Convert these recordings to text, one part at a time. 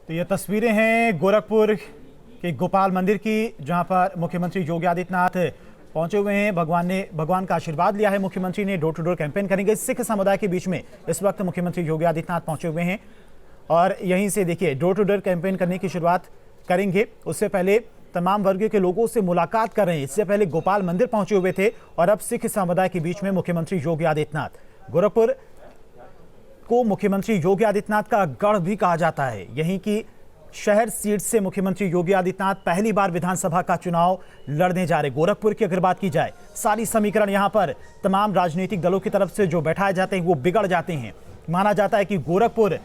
तो ये तस्वीरें हैं गोरखपुर के गोपाल मंदिर की, जहां पर मुख्यमंत्री योगी आदित्यनाथ पहुंचे हुए हैं। भगवान का आशीर्वाद लिया है। मुख्यमंत्री ने डोर टू डोर कैंपेन करेंगे। सिख समुदाय के बीच में इस वक्त मुख्यमंत्री योगी आदित्यनाथ पहुंचे हुए हैं और यहीं से देखिए डोर टू डोर कैंपेन करने की शुरुआत करेंगे। उससे पहले तमाम वर्ग के लोगों से मुलाकात कर रहे हैं। इससे पहले गोपाल मंदिर पहुंचे हुए थे और अब सिख समुदाय के बीच में मुख्यमंत्री योगी आदित्यनाथ। गोरखपुर को मुख्यमंत्री योगी आदित्यनाथ का गढ़ भी कहा जाता है। यहीं की शहर सीट से मुख्यमंत्री योगी आदित्यनाथ पहली बार विधानसभा का चुनाव लड़ने जा रहे। गोरखपुर की अगर बात की जाए, सारी समीकरण यहां पर तमाम राजनीतिक दलों की तरफ से जो बैठाए जाते हैं वो बिगड़ जाते हैं। माना जाता है कि गोरखपुर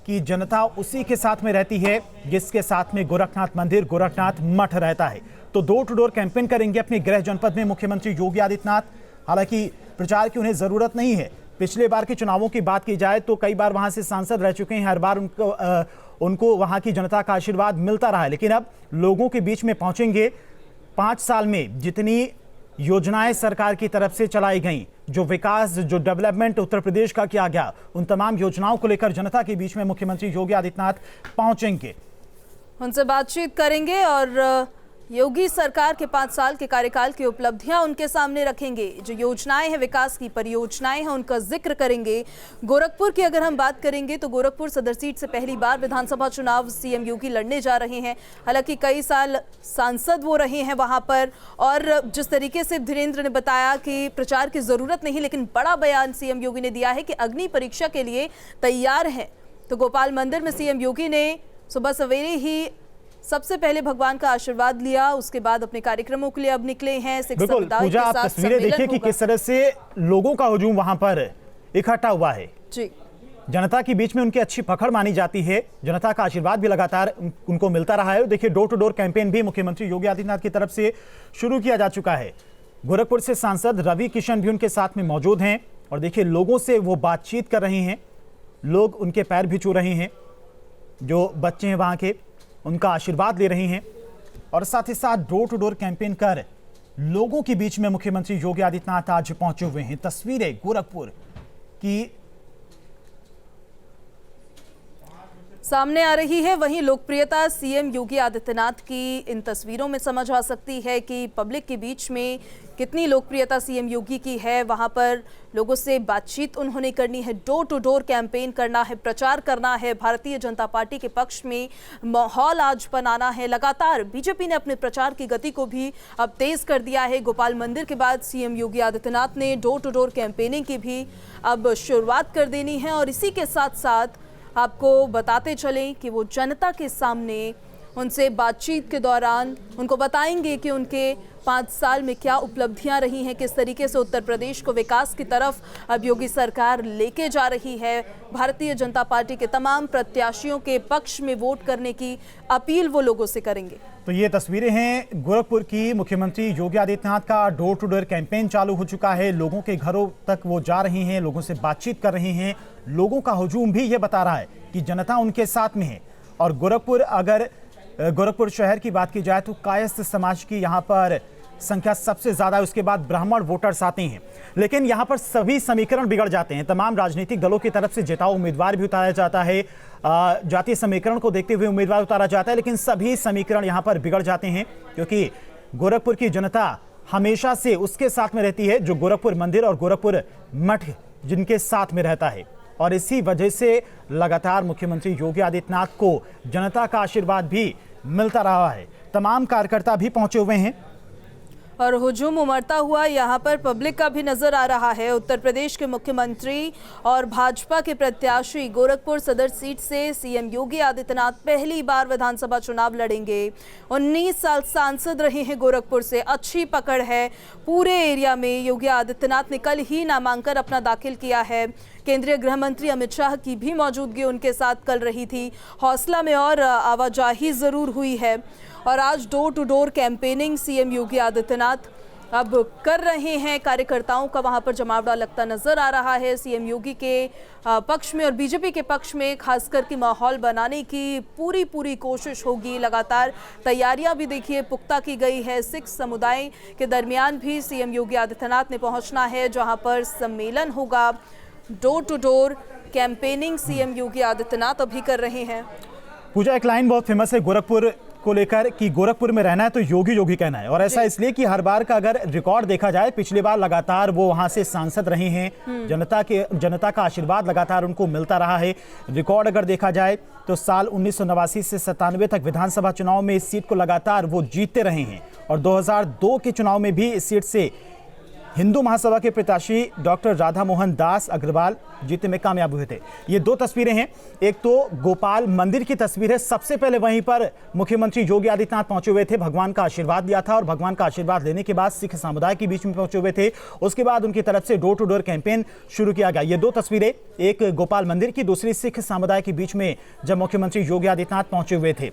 की जनता उसी के साथ में रहती है जिसके साथ में गोरखनाथ मंदिर, गोरखनाथ मठ रहता है। तो डोर टू डोर कैंपेन करेंगे अपने गृह जनपद में मुख्यमंत्री योगी आदित्यनाथ। हालांकि प्रचार की उन्हें जरूरत नहीं है। पिछले बार के चुनावों की बात की जाए तो कई बार वहां से सांसद रह चुके हैं। हर बार उनको वहां की जनता का आशीर्वाद मिलता रहा है। लेकिन अब लोगों के बीच में पहुंचेंगे। 5 साल में जितनी योजनाएं सरकार की तरफ से चलाई गई, जो विकास, जो डेवलपमेंट उत्तर प्रदेश का किया गया, उन तमाम योजनाओं को लेकर जनता के बीच में मुख्यमंत्री योगी आदित्यनाथ पहुंचेंगे। उनसे बातचीत करेंगे और योगी सरकार के 5 साल के कार्यकाल की उपलब्धियां उनके सामने रखेंगे। जो योजनाएं हैं, विकास की परियोजनाएं हैं, उनका जिक्र करेंगे। गोरखपुर की अगर हम बात करेंगे तो गोरखपुर सदर सीट से पहली बार विधानसभा चुनाव सीएम योगी लड़ने जा रहे हैं। हालांकि कई साल सांसद वो रहे हैं वहां पर, और जिस तरीके से धीरेन्द्र ने बताया कि प्रचार की जरूरत नहीं, लेकिन बड़ा बयान सीएम योगी ने दिया है कि अग्नि परीक्षा के लिए तैयार है। तो गोपाल मंदिर में सीएम योगी ने सुबह सवेरे ही सबसे पहले भगवान का आशीर्वाद लिया, उसके बाद अपने कार्यक्रमों के लिए अब निकले हैं। पूजा, आप तस्वीरें देखिए कि किस तरह से लोगों का हुजूम वहां पर इकट्ठा हुआ है। जी, जनता के बीच में उनकी अच्छी पकड़ मानी जाती है। जनता का आशीर्वाद भी लगातार उनको मिलता रहा है। देखिए डोर टू डोर कैंपेन भी मुख्यमंत्री योगी आदित्यनाथ की तरफ से शुरू किया जा चुका है। गोरखपुर से सांसद रवि किशन भी उनके साथ में मौजूद हैं और देखिए लोगों से वो बातचीत कर रहे हैं। लोग उनके पैर भी छू रहे हैं। जो बच्चे हैं वहां के, उनका आशीर्वाद ले रही हैं और साथ ही साथ डोर टू डोर कैंपेन कर लोगों के बीच में मुख्यमंत्री योगी आदित्यनाथ आज पहुंचे हुए हैं। तस्वीरें गोरखपुर की सामने आ रही है। वहीं लोकप्रियता सीएम योगी आदित्यनाथ की इन तस्वीरों में समझ आ सकती है कि पब्लिक के बीच में कितनी लोकप्रियता सीएम योगी की है। वहां पर लोगों से बातचीत उन्होंने करनी है, डोर टू डोर कैंपेन करना है, प्रचार करना है, भारतीय जनता पार्टी के पक्ष में माहौल आज बनाना है। लगातार बीजेपी ने अपने प्रचार की गति को भी अब तेज कर दिया है। गोपाल मंदिर के बाद सीएम योगी आदित्यनाथ ने डोर टू डोर कैंपेनिंग की भी अब शुरुआत कर देनी है। और इसी के साथ साथ आपको बताते चलें कि वो जनता के सामने उनसे बातचीत के दौरान उनको बताएंगे कि उनके 5 साल में क्या उपलब्धियां रही हैं, किस तरीके से उत्तर प्रदेश को विकास की तरफ अब योगी सरकार लेके जा रही है। भारतीय जनता पार्टी के तमाम प्रत्याशियों के पक्ष में वोट करने की अपील वो लोगों से करेंगे। तो ये तस्वीरें हैं गोरखपुर की। मुख्यमंत्री योगी आदित्यनाथ का डोर टू डोर कैंपेन चालू हो चुका है। लोगों के घरों तक वो जा रहे हैं, लोगों से बातचीत कर रहे हैं। लोगों का हुजूम भी ये बता रहा है कि जनता उनके साथ में है। और गोरखपुर शहर की बात की जाए तो कायस्थ समाज की यहाँ पर संख्या सबसे ज्यादा है। उसके बाद ब्राह्मण वोटर्स आते हैं। लेकिन यहाँ पर सभी समीकरण बिगड़ जाते हैं। तमाम राजनीतिक दलों की तरफ से जिताऊ उम्मीदवार भी उतारा जाता है, जातीय समीकरण को देखते हुए उम्मीदवार उतारा जाता है, लेकिन सभी समीकरण यहाँ पर बिगड़ जाते हैं क्योंकि गोरखपुर की जनता हमेशा से उसके साथ में रहती है जो गोरखपुर मंदिर और गोरखपुर मठ जिनके साथ में रहता है। और इसी वजह से लगातार मुख्यमंत्री योगी आदित्यनाथ को जनता का आशीर्वाद भी मिलता रहा है। तमाम कार्यकर्ता भी पहुंचे हुए हैं और हुजूम उमड़ता हुआ यहाँ पर पब्लिक का भी नजर आ रहा है। उत्तर प्रदेश के मुख्यमंत्री और भाजपा के प्रत्याशी गोरखपुर सदर सीट से सीएम योगी आदित्यनाथ पहली बार विधानसभा चुनाव लड़ेंगे। 19 साल सांसद रहे हैं गोरखपुर से, अच्छी पकड़ है पूरे एरिया में। योगी आदित्यनाथ ने कल ही नामांकन अपना दाखिल किया है। केंद्रीय गृह मंत्री अमित शाह की भी मौजूदगी उनके साथ कल रही थी। हौसला में और आवाजाही जरूर हुई है। और आज door to door campaigning CM Yogi Adityanath अब कर रहे हैं। कार्यकर्ताओं का वहां पर जमावड़ा लगता नजर आ रहा है। सीएम योगी के पक्ष में और बीजेपी के पक्ष में खासकर के माहौल बनाने की पूरी कोशिश होगी। लगातार तैयारियां भी देखिए पुख्ता की गई है। सिख समुदाय के दरमियान भी सीएम योगी आदित्यनाथ ने पहुंचना है, जहां पर सम्मेलन होगा। Door to door campaigning CM Yogi Adityanath अभी कर रहे हैं। पूजा, एक लाइन बहुत फेमस है गोरखपुर को लेकर कि गोरखपुर में रहना है तो योगी योगी कहना है, और ऐसा इसलिए कि हर बार का अगर रिकॉर्ड देखा जाए, पिछली बार लगातार वो वहां से सांसद रहे हैं, जनता का आशीर्वाद लगातार उनको मिलता रहा है। रिकॉर्ड अगर देखा जाए तो साल 1989 से 97 तक विधानसभा चुनाव में इस सीट को लगातार वो जीतते रहे हैं, और 2002 के चुनाव में भी इस सीट से हिंदू महासभा के प्रत्याशी डॉक्टर राधा मोहन दास अग्रवाल जीतने में कामयाब हुए थे। ये दो तस्वीरें हैं, एक तो गोपाल मंदिर की तस्वीर है। सबसे पहले वहीं पर मुख्यमंत्री योगी आदित्यनाथ पहुंचे हुए थे, भगवान का आशीर्वाद लिया था, और भगवान का आशीर्वाद लेने के बाद सिख समुदाय के बीच में पहुंचे हुए थे। उसके बाद उनकी तरफ से डोर टू डोर कैंपेन शुरू किया गया। ये दो तस्वीरें, एक गोपाल मंदिर की, दूसरी सिख समुदाय के बीच में जब मुख्यमंत्री योगी आदित्यनाथ पहुंचे हुए थे।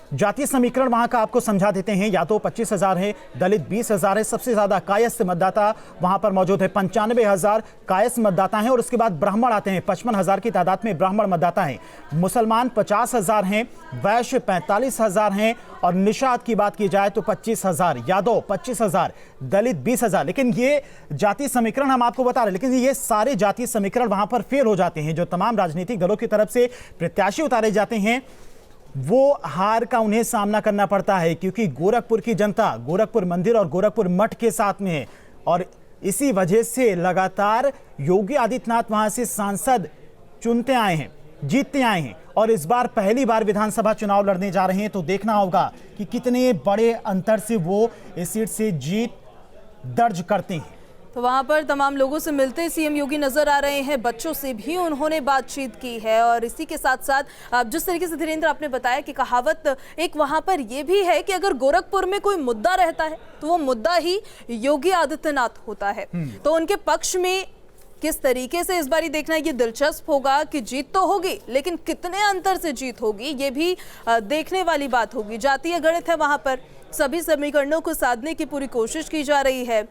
जातीय समीकरण वहां का आपको समझा देते हैं। या तो 25,000 है, दलित 20,000 है, सबसे ज्यादा कायस्थ मतदाता वहां पर मौजूद है, 95,000 कायस्थ मतदाता हैं, और उसके बाद ब्राह्मण आते हैं, 55,000 की तादाद में ब्राह्मण मतदाता हैं। मुसलमान 50,000 हैं, वैश्य 45,000 हैं, और निषाद की बात की जाए तो 25,000, यादव 25,000, दलित 20,000। लेकिन ये जातीय समीकरण हम आपको बता रहे हैं, लेकिन ये सारे जातीय समीकरण वहां पर फेल हो जाते हैं। जो तमाम राजनीतिक दलों की तरफ से प्रत्याशी उतारे जाते हैं, वो हार का उन्हें सामना करना पड़ता है, क्योंकि गोरखपुर की जनता गोरखपुर मंदिर और गोरखपुर मठ के साथ में है, और इसी वजह से लगातार योगी आदित्यनाथ वहां से सांसद चुनते आए हैं, जीतते आए हैं, और इस बार पहली बार विधानसभा चुनाव लड़ने जा रहे हैं। तो देखना होगा कि कितने बड़े अंतर से वो इस सीट से जीत दर्ज करते हैं। तो वहां पर तमाम लोगों से मिलते सीएम योगी नजर आ रहे हैं, बच्चों से भी उन्होंने बातचीत की है, और इसी के साथ साथ जिस तरीके से धीरेन्द्र आपने बताया कि कहावत एक वहां पर यह भी है कि अगर गोरखपुर में कोई मुद्दा रहता है तो वो मुद्दा ही योगी आदित्यनाथ होता है। तो उनके पक्ष में किस तरीके से इस बारी देखना ये दिलचस्प होगा कि जीत तो होगी, लेकिन कितने अंतर से जीत होगी ये भी देखने वाली बात होगी। जातीय गणित है वहां पर, सभी समीकरणों को साधने की पूरी कोशिश की जा रही है,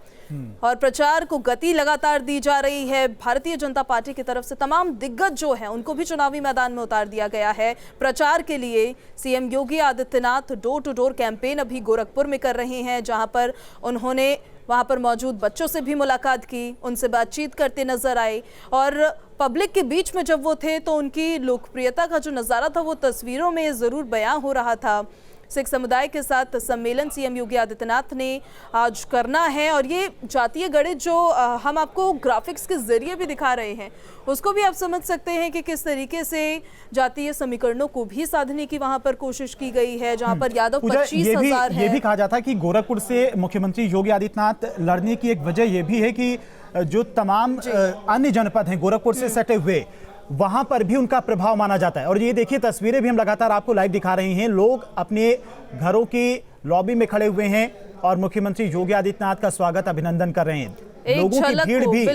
और प्रचार को गति लगातार दी जा रही है। भारतीय जनता पार्टी की तरफ से तमाम दिग्गज जो हैं उनको भी चुनावी मैदान में उतार दिया गया है प्रचार के लिए। CM Yogi Adityanath door to door campaign अभी गोरखपुर में कर रहे हैं, जहां पर उन्होंने वहां पर मौजूद बच्चों से भी मुलाकात की, उनसे बातचीत करते नजर आए, और पब्लिक के बीच में जब वो थे तो उनकी लोकप्रियता का जो नज़ारा था वो तस्वीरों में ज़रूर बयां हो रहा था। सिख समुदाय के साथ सम्मेलन सीएम योगी आदित्यनाथ ने आज करना है, और ये जातीय गणित जो हम आपको ग्राफिक्स के जरिए भी दिखा रहे हैं, उसको भी आप समझ सकते हैं कि किस तरीके से जातीय समीकरणों को भी साधने की वहां पर कोशिश की गई है, जहां पर यादव 25,000 है। ये भी कहा जाता है कि गोरखपुर से मुख्यमंत्री योगी आदित्यनाथ लड़ने की एक वजह यह भी है कि जो तमाम अन्य जनपद हैं गोरखपुर से सटे हुए, वहां पर भी उनका प्रभाव माना जाता है। और ये देखिए तस्वीरें भी हम लगातार आपको लाइव दिखा रहे हैं, लोग अपने घरों की लॉबी में खड़े हुए हैं और मुख्यमंत्री योगी आदित्यनाथ का स्वागत अभिनंदन कर रहे हैं। लोगों की भीड़ भी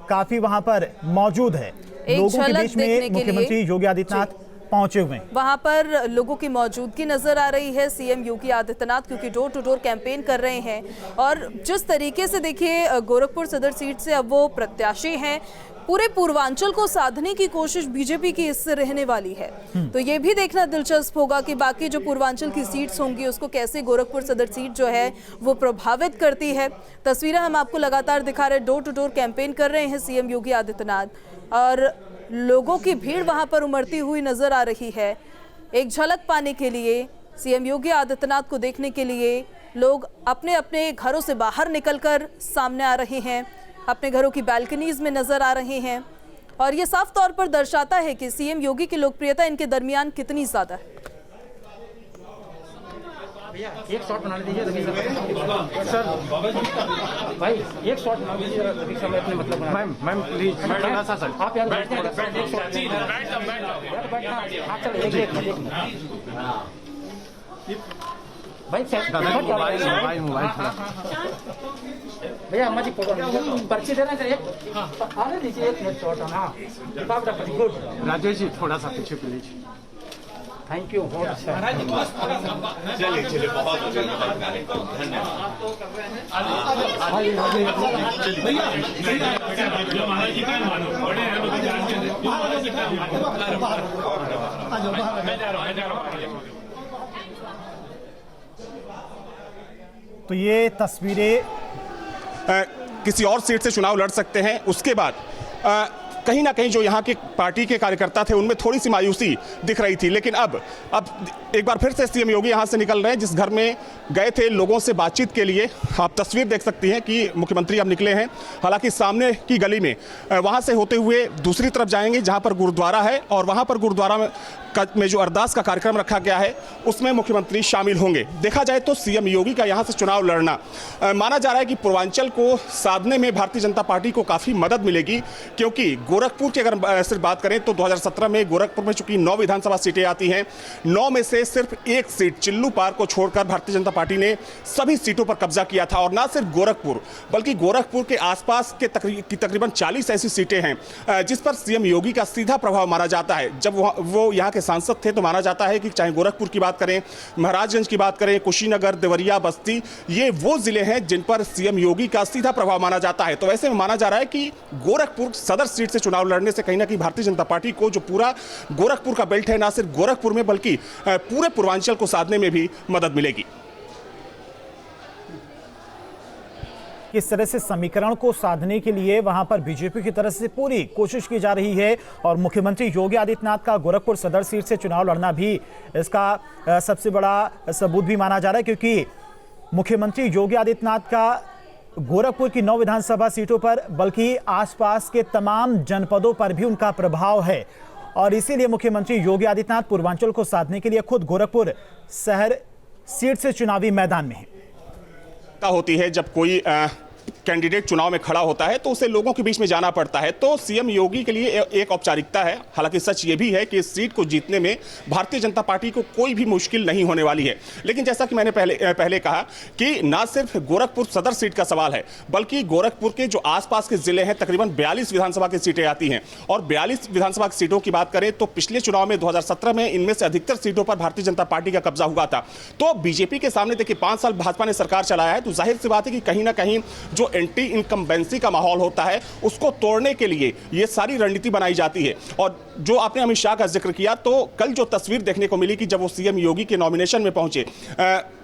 काफी वहां पर मौजूद है, लोगों के बीच में मुख्यमंत्री योगी आदित्यनाथ पहुंचे हुए हैं। वहां पर लोगों की मौजूदगी नजर आ रही है सीएम योगी आदित्यनाथ, क्योंकि डोर टू डोर कैंपेन कर रहे हैं, और जिस तरीके से देखिए गोरखपुर सदर सीट से अब वो प्रत्याशी हैं, पूरे पूर्वांचल को साधने की कोशिश बीजेपी की इससे रहने वाली है। तो ये भी देखना दिलचस्प होगा कि बाकी जो पूर्वांचल की सीट्स होंगी उसको कैसे गोरखपुर सदर सीट जो है वो प्रभावित करती है। तस्वीरें हम आपको लगातार दिखा रहे हैं, डोर टू डोर कैंपेन कर रहे हैं सीएम योगी आदित्यनाथ, और लोगों की भीड़ वहां पर उमड़ती हुई नजर आ रही है। एक झलक पाने के लिए, सीएम योगी आदित्यनाथ को देखने के लिए लोग अपने अपने घरों से बाहर निकलकर सामने आ रहे हैं, अपने घरों की बालकनीज में नजर आ रहे हैं, और ये साफ तौर पर दर्शाता है कि सीएम योगी की लोकप्रियता इनके दरमियान कितनी ज्यादा है। एक शॉट बना लीजिए सर, भाई एक शॉट बना लीजिए रवि समय अपने मतलब मैम प्लीज सर आप यार बैठ भाई भैया हमारी फोटो पर्ची देना चाहिए, आने दीजिए एक मिनट शॉट। हाँ गुड राजेश जी थोड़ा सा पीछे प्लीज, थैंक यू बहुत अच्छा। चलिए चलिए बहुत तो ये तस्वीरें किसी और सीट से चुनाव लड़ सकते हैं। उसके बाद कहीं ना कहीं जो यहाँ के पार्टी के कार्यकर्ता थे उनमें थोड़ी सी मायूसी दिख रही थी। लेकिन अब एक बार फिर से सीएम योगी यहाँ से निकल रहे हैं। जिस घर में गए थे लोगों से बातचीत के लिए, आप तस्वीर देख सकती हैं कि मुख्यमंत्री अब निकले हैं। हालांकि सामने की गली में वहाँ से होते हुए दूसरी तरफ जाएंगे जहाँ पर गुरुद्वारा है, और वहाँ पर गुरुद्वारा में जो अरदास का कार्यक्रम रखा गया है उसमें मुख्यमंत्री शामिल होंगे। देखा जाए तो सीएम योगी का यहाँ से चुनाव लड़ना माना जा रहा है कि पूर्वांचल को साधने में भारतीय जनता पार्टी को काफ़ी मदद मिलेगी, क्योंकि गोरखपुर की अगर सिर्फ बात करें तो 2017 में गोरखपुर में चूंकि 9 विधानसभा सीटें आती हैं, 9 में से सिर्फ एक सीट चिल्लू पार को छोड़कर भारतीय जनता पार्टी ने सभी सीटों पर कब्जा किया था। और ना सिर्फ गोरखपुर बल्कि गोरखपुर के आसपास के तकरीबन 40 ऐसी सीटें हैं जिस पर सीएम योगी का सीधा प्रभाव माना जाता है। जब वो यहाँ के सांसद थे तो माना जाता है कि चाहे गोरखपुर की बात करें, महाराजगंज की बात करें, कुशीनगर, देवरिया, बस्ती, ये वो जिले हैं जिन पर सीएम योगी का सीधा प्रभाव माना जाता है। तो ऐसे में माना जा रहा है कि गोरखपुर सदर सीट से चुनाव लड़ने से कहीं ना कहीं भारतीय जनता पार्टी को जो पूरा गोरखपुर का बेल्ट है, ना सिर्फ गोरखपुर में बल्कि पूरे पूर्वांचल को साधने में भी मदद मिलेगी। किस तरह से समीकरण को साधने के लिए वहां पर बीजेपी की तरफ से पूरी कोशिश की जा रही है, और मुख्यमंत्री योगी आदित्यनाथ का गोरखपुर सदर सीट से चुनाव लड़ना भी इसका सबसे बड़ा सबूत भी माना जा रहा है, क्योंकि मुख्यमंत्री योगी आदित्यनाथ का गोरखपुर की 9 विधानसभा सीटों पर बल्कि आसपास के तमाम जनपदों पर भी उनका प्रभाव है। और इसीलिए मुख्यमंत्री योगी आदित्यनाथ पूर्वांचल को साधने के लिए खुद गोरखपुर शहर सीट से चुनावी मैदान में है। होती है जब कोई कैंडिडेट चुनाव में खड़ा होता है तो उसे लोगों के बीच में जाना पड़ता है, तो सीएम योगी के लिए एक औपचारिकता है। हालांकि सच ये भी है कि इस सीट को जीतने में भारतीय जनता पार्टी को कोई भी मुश्किल नहीं होने वाली है। लेकिन जैसा कि मैंने पहले कहा कि ना सिर्फ गोरखपुर सदर सीट का सवाल है, बल्कि गोरखपुर के जो आसपास के जिले हैं तकरीबन 42 विधानसभा की सीटें आती हैं, और 42 विधानसभा की सीटों की बात करें तो पिछले चुनाव में 2017 में इनमें से अधिकतर सीटों पर भारतीय जनता पार्टी का कब्जा हुआ था। तो बीजेपी के सामने देखिए 5 साल भाजपा ने सरकार चलाया है, तो जाहिर सी बात है कि कहीं ना कहीं जो एंटी इनकम्बेंसी का माहौल होता है उसको तोड़ने के लिए ये सारी रणनीति बनाई जाती है। और जो आपने अमित शाह का जिक्र किया, तो कल जो तस्वीर देखने को मिली कि जब वो सीएम योगी के नॉमिनेशन में पहुंचे,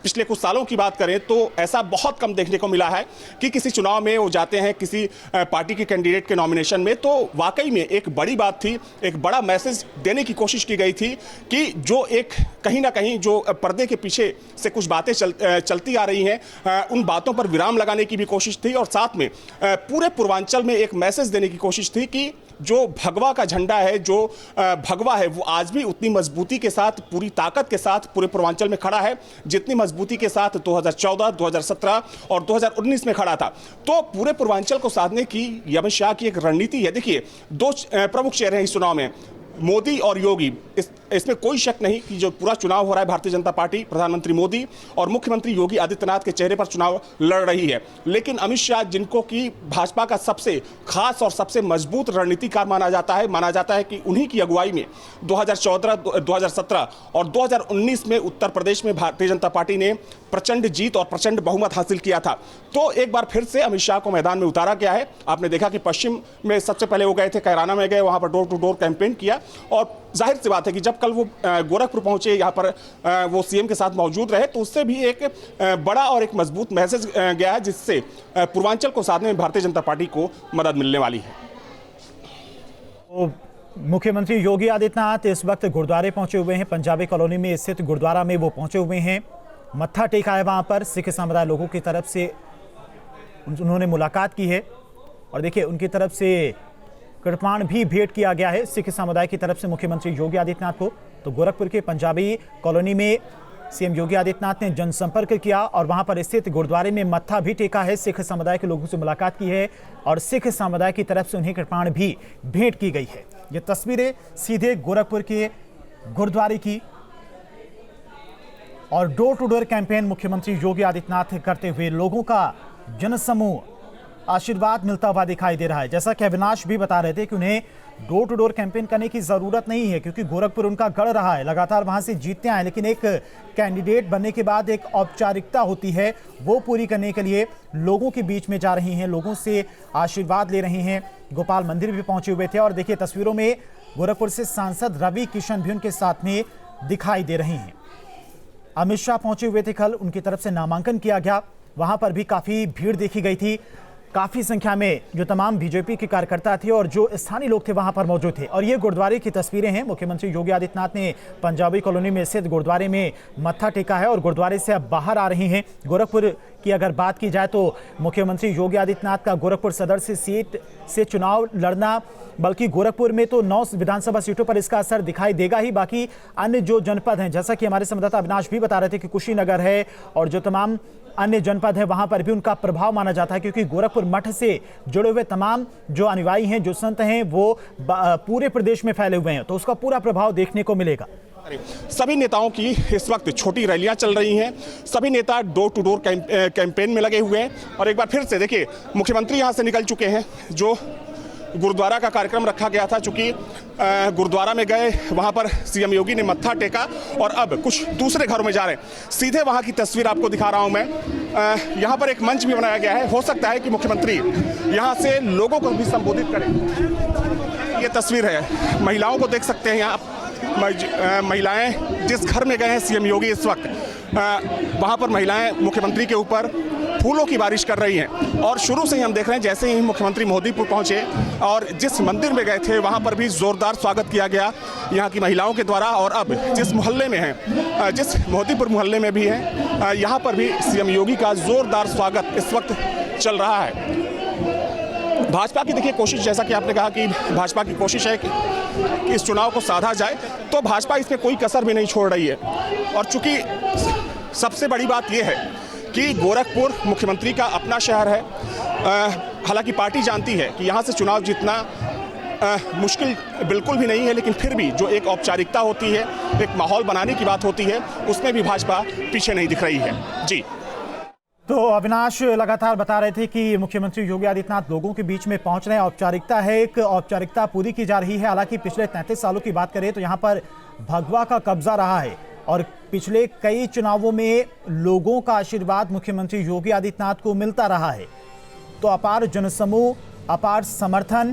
पिछले कुछ सालों की बात करें तो ऐसा बहुत कम देखने को मिला है कि किसी चुनाव में वो जाते हैं किसी पार्टी के कैंडिडेट के नॉमिनेशन में, तो वाकई में एक बड़ी बात थी, एक बड़ा मैसेज देने की कोशिश की गई थी कि जो एक कहीं ना कहीं जो पर्दे के पीछे से कुछ बातें चलती आ रही हैं उन बातों पर विराम लगाने की भी कोशिश थी, और साथ में पूरे पूर्वांचल में एक मैसेज देने की कोशिश थी कि जो भगवा का झंडा है, जो भगवा है, वो आज भी उतनी मजबूती के साथ, पूरी ताकत के साथ पूरे पूर्वांचल में खड़ा है जितनी मजबूती के साथ 2014, 2017 और 2019 में खड़ा था। तो पूरे पूर्वांचल को साधने की अमित शाह की एक रणनीति है। देखिए 2 प्रमुख चेहरे हैं इस चुनाव में, मोदी और योगी। इसमें कोई शक नहीं कि जो पूरा चुनाव हो रहा है भारतीय जनता पार्टी, प्रधानमंत्री मोदी और मुख्यमंत्री योगी आदित्यनाथ के चेहरे पर चुनाव लड़ रही है। लेकिन अमित शाह, जिनको कि भाजपा का सबसे खास और सबसे मजबूत रणनीतिकार माना जाता है कि उन्हीं की अगुवाई में 2014, 2017 और 2019 में उत्तर प्रदेश में भारतीय जनता पार्टी ने प्रचंड जीत और प्रचंड बहुमत हासिल किया था। तो एक बार फिर से अमित शाह को मैदान में उतारा गया है। आपने देखा कि पश्चिम में सबसे पहले वो गए थे, कैराना में गए, वहां पर डोर टू डोर कैंपेन किया, और जाहिर सी बात है कि जब कल वो गोरखपुर पहुंचे, यहाँ पर वो सीएम के साथ मौजूद रहे, तो उससे भी एक बड़ा और एक मजबूत मैसेज गया है जिससे पूर्वांचल को साधने में भारतीय जनता पार्टी को मदद मिलने वाली है। तो मुख्यमंत्री योगी आदित्यनाथ इस वक्त गुरुद्वारे पहुंचे हुए हैं। पंजाबी कॉलोनी में स्थित गुरुद्वारा में वो पहुंचे हुए हैं, मत्था टेका है वहां पर। सिख समुदाय लोगों की तरफ से उन्होंने मुलाकात की है, और देखिए उनकी तरफ से कृपाण भी भेंट किया गया है सिख समुदाय की तरफ से मुख्यमंत्री योगी आदित्यनाथ को। तो गोरखपुर के पंजाबी कॉलोनी में सीएम योगी आदित्यनाथ ने जनसंपर्क किया और वहां पर स्थित गुरुद्वारे में मत्था भी टेका है, सिख समुदाय के लोगों से मुलाकात की है और सिख समुदाय की तरफ से उन्हें कृपाण भी भेंट की गई है। ये तस्वीरें सीधे गोरखपुर के गुरुद्वारे की, और डोर टू डोर कैंपेन मुख्यमंत्री योगी आदित्यनाथ करते हुए लोगों का जनसमूह आशीर्वाद मिलता हुआ दिखाई दे रहा है। जैसा कि अविनाश भी बता रहे थे कि उन्हें डोर टू डोर कैंपेन करने की जरूरत नहीं है, क्योंकि गोरखपुर उनका गढ़ रहा है, लगातार वहां से जीतते आए। लेकिन एक कैंडिडेट बनने के बाद एक औपचारिकता होती है, वो पूरी करने के लिए लोगों के बीच में जा रही हैं, लोगों से आशीर्वाद ले रही हैं। गोपाल मंदिर भी पहुंचे हुए थे, और देखिए तस्वीरों में गोरखपुर से सांसद रवि किशन भी उनके साथ में दिखाई दे रहे हैं। अमित शाह पहुंचे हुए थे कल, उनकी तरफ से नामांकन किया गया, वहां पर भी काफी भीड़ देखी गई थी। काफ़ी संख्या में जो तमाम बीजेपी के कार्यकर्ता थे और जो स्थानीय लोग थे वहां पर मौजूद थे। और ये गुरुद्वारे की तस्वीरें हैं। मुख्यमंत्री योगी आदित्यनाथ ने पंजाबी कॉलोनी में स्थित गुरुद्वारे में मत्था टेका है और गुरुद्वारे से अब बाहर आ रही हैं। गोरखपुर की अगर बात की जाए तो मुख्यमंत्री योगी आदित्यनाथ का गोरखपुर सदर से सीट से चुनाव लड़ना, बल्कि गोरखपुर में तो 9 विधानसभा सीटों पर इसका असर दिखाई देगा ही। बाकी अन्य जो जनपद हैं, जैसा कि हमारे संवाददाता अविनाश भी बता रहे थे कि कुशीनगर है और जो तमाम अन्य जनपद है वहां पर भी उनका प्रभाव माना जाता है, क्योंकि गोरखपुर मठ से जुड़े हुए तमाम जो अनुयायी हैं, जो संत हैं, वो पूरे प्रदेश में फैले हुए हैं, तो उसका पूरा प्रभाव देखने को मिलेगा। सभी नेताओं की इस वक्त छोटी रैलियां चल रही हैं। सभी नेता डोर टू डोर कैंपेन में लगे हुए हैं। और एक बार फिर से देखिए, मुख्यमंत्री यहां से निकल चुके हैं। जो गुरुद्वारा का कार्यक्रम रखा गया था, चूंकि गुरुद्वारा में गए, वहां पर सीएम योगी ने मत्था टेका और अब कुछ दूसरे घरों में जा रहे हैं। सीधे वहां की तस्वीर आपको दिखा रहा हूं मैं। यहां पर एक मंच भी बनाया गया है। हो सकता है कि मुख्यमंत्री यहां से लोगों को भी संबोधित करें। ये तस्वीर है, महिलाओं को देख सकते हैं यहाँ आप। महिलाएं जिस घर में गए हैं सीएम योगी इस वक्त, वहां पर महिलाएं मुख्यमंत्री के ऊपर फूलों की बारिश कर रही हैं। और शुरू से ही हम देख रहे हैं, जैसे ही मुख्यमंत्री मोदीपुर पहुंचे और जिस मंदिर में गए थे वहां पर भी जोरदार स्वागत किया गया यहां की महिलाओं के द्वारा। और अब जिस मोहल्ले में हैं, जिस मोदीपुर मोहल्ले में भी हैं, यहां पर भी सीएम योगी का जोरदार स्वागत इस वक्त चल रहा है। भाजपा की देखिए कोशिश, जैसा कि आपने कहा कि भाजपा की कोशिश है कि इस चुनाव को साधा जाए, तो भाजपा इसमें कोई कसर भी नहीं छोड़ रही है। और चूंकि सबसे बड़ी बात यह है कि गोरखपुर मुख्यमंत्री का अपना शहर है। हालांकि पार्टी जानती है कि यहाँ से चुनाव जीतना मुश्किल बिल्कुल भी नहीं है, लेकिन फिर भी जो एक औपचारिकता होती है, एक माहौल बनाने की बात होती है, उसमें भी भाजपा पीछे नहीं दिख रही है। जी तो अविनाश लगातार बता रहे थे कि मुख्यमंत्री योगी आदित्यनाथ लोगों के बीच में पहुंच रहे हैं। औपचारिकता है, एक औपचारिकता पूरी की जा रही है। हालांकि पिछले 33 सालों की बात करें तो यहाँ पर भगवा का कब्जा रहा है और पिछले कई चुनावों में लोगों का आशीर्वाद मुख्यमंत्री योगी आदित्यनाथ को मिलता रहा है। तो अपार जनसमूह, अपार समर्थन